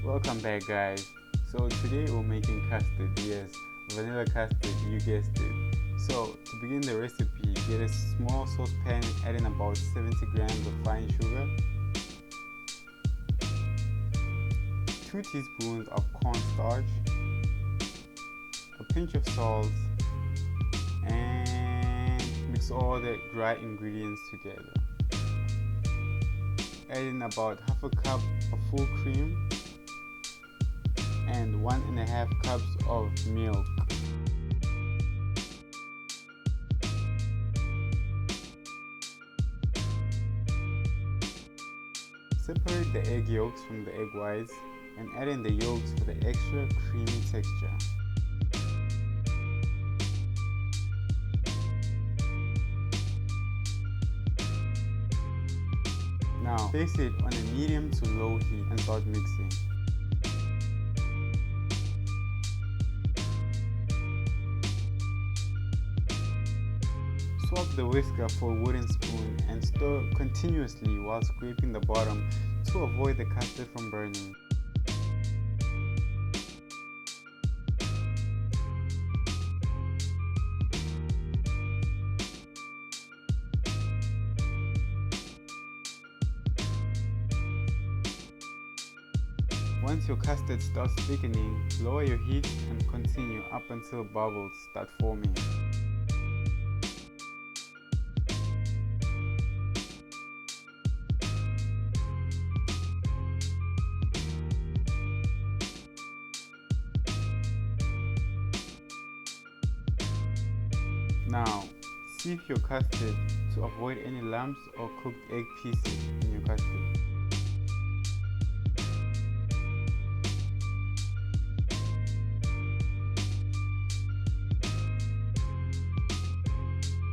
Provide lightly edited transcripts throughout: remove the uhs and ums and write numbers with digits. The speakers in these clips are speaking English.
Welcome back, guys. So today we're making custard. Yes, vanilla custard, you guessed it. So to begin the recipe, get a small saucepan and add in about 70 grams of fine sugar, 2 teaspoons of cornstarch, a pinch of salt, and mix all the dry ingredients together. Add in about half a cup of full cream and 1.5 cups of milk. Separate the egg yolks from the egg whites and add in the yolks for the extra creamy texture. Now place it on a medium to low heat and start mixing. Swap the whisker for a wooden spoon and stir continuously while scraping the bottom to avoid the custard from burning. Once your custard starts thickening, lower your heat and continue up until bubbles start forming. Now, sieve your custard to avoid any lumps or cooked egg pieces in your custard.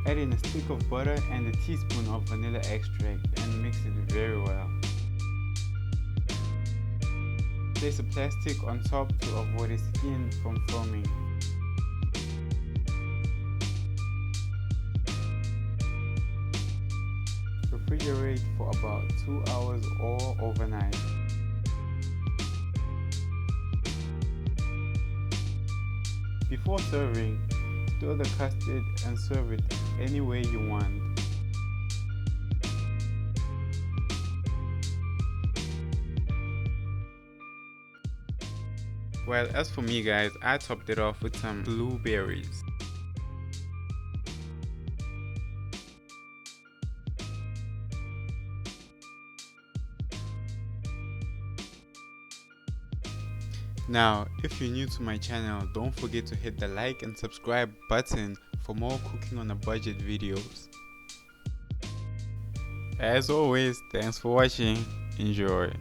Add in a stick of butter and a teaspoon of vanilla extract and mix it very well. Place a plastic on top to avoid the skin from forming. Refrigerate for about 2 hours or overnight. Before serving, stir the custard and serve it any way you want. Well, as for me, guys, I topped it off with some blueberries. Now, if you're new to my channel, don't forget to hit the like and subscribe button for more cooking on a budget videos. As always, thanks for watching. Enjoy.